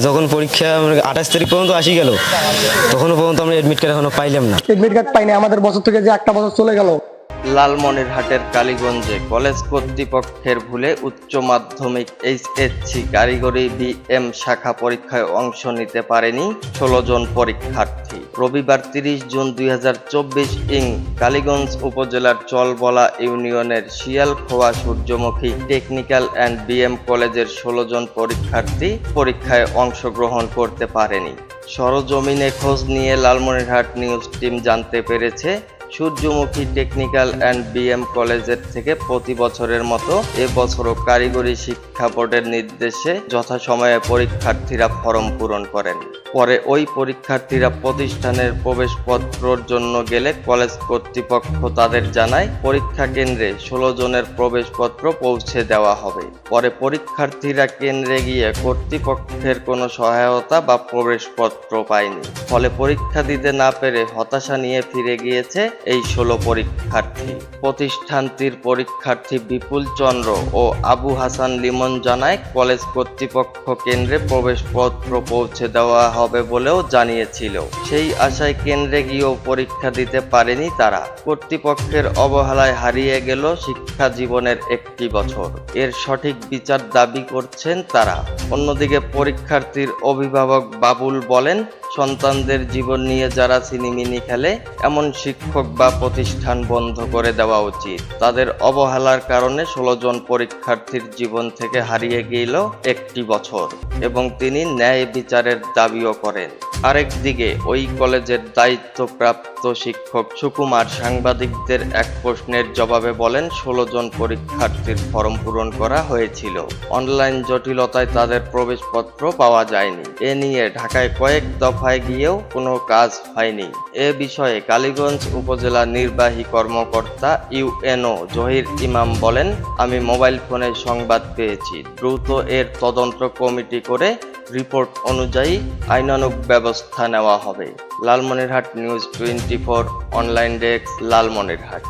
যখন পরীক্ষা 28 তারিখ পর্যন্ত আসি গেল, তখনও পর্যন্ত আমরা এডমিট কার্ড এখনো পাইলাম না। এডমিট কার্ড পাইনি, আমাদের বছর থেকে যে একটা বছর চলে গেল। লালমনিরহাটের কালীগঞ্জে কলেজ কর্তৃপক্ষের ভুলে উচ্চ মাধ্যমিক এইচএসসি কারিগরি বিএম শাখা পরীক্ষায় অংশ নিতে পারেনি 16 জন পরীক্ষার্থী। রবিবার 30 জুন 2024 কালীগঞ্জ উপজেলার চলবলা ইউনিয়নের শিয়ালখোয়া সূর্যমুখী টেকনিক্যাল অ্যান্ড বিএম কলেজের 16 জন পরীক্ষার্থী পরীক্ষায় অংশগ্রহণ করতে পারেনি। সরজমিনে খোঁজ নিয়ে লালমনিরহাট নিউজ টিম জানতে পেরেছে, সূর্যমুখী টেকনিক্যাল অ্যান্ড বিএম কলেজের থেকে প্রতি বছরের মতো এবছরও কারিগরি শিক্ষা বোর্ডের নির্দেশে যথাসময়ে পরীক্ষার্থীরা ফরম পূরণ করেন। পরে ওই পরীক্ষার্থীরা প্রতিষ্ঠানের প্রবেশপত্রর জন্য গেলে কলেজ কর্তৃপক্ষ তাদের জানায় পরীক্ষা কেন্দ্রে 16 জনের প্রবেশপত্র পৌঁছে দেওয়া হবে। পরে পরীক্ষার্থীরা কেন্দ্রে গিয়ে কর্তৃপক্ষের কোনো সহায়তা বা প্রবেশপত্র পায়নি। ফলে পরীক্ষা দিতে না পেরে হতাশা নিয়ে ফিরে গিয়েছে এই 16 পরীক্ষার্থী। প্রতিষ্ঠানটির পরীক্ষার্থী বিপুল চন্দ্র ও আবু হাসান লিমন জানায়, কলেজ কর্তৃপক্ষ কেন্দ্রে প্রবেশপত্র পৌঁছে দেওয়া হবে বলেও জানিয়েছিল। সেই আশায় কেন্দ্রে গিয়েও পরীক্ষা দিতে পারেনি তারা। কর্তৃপক্ষের অবহেলায় হারিয়ে গেল শিক্ষা জীবনের একটি বছর। এর সঠিক বিচার দাবি করছেন তারা। অন্যদিকে পরীক্ষার্থীর অভিভাবক বাবুল বলেন, সন্তানদের জীবন নিয়ে যারা ছিনিমিনি খেলে, এমন শিক্ষক বা প্রতিষ্ঠান বন্ধ করে দেওয়া উচিত। তাদের অবহেলার কারণে 16 জন পরীক্ষার্থীর জীবন থেকে হারিয়ে গেল একটি বছর এবং তিনি ন্যায় বিচারের দাবিও করেন। আরেকদিকে ওই কলেজের দায়িত্বপ্রাপ্ত শিক্ষক সুকুমার সাংবাদিকদের এক প্রশ্নের জবাবে বলেন, 16 জন পরীক্ষার্থীর ফরম পূরণ করা হয়েছিল, অনলাইন জটিলতায় তাদের প্রবেশপত্র পাওয়া যায়নি। এ নিয়ে ঢাকায় কয়েক দফায় গিয়েও কোনো কাজ হয়নি। এ বিষয়ে কালীগঞ্জ উপজেলা নির্বাহী কর্মকর্তা ইউএনও জহির ইমাম বলেন, আমি মোবাইল ফোনে সংবাদ পেয়েছি, দ্রুত এর তদন্ত কমিটি করে রিপোর্ট অনুযায়ী আইনানুগ ব্যবস্থা নেওয়া হবে। Lalmonirhat news 24 online desk, Lalmonirhat.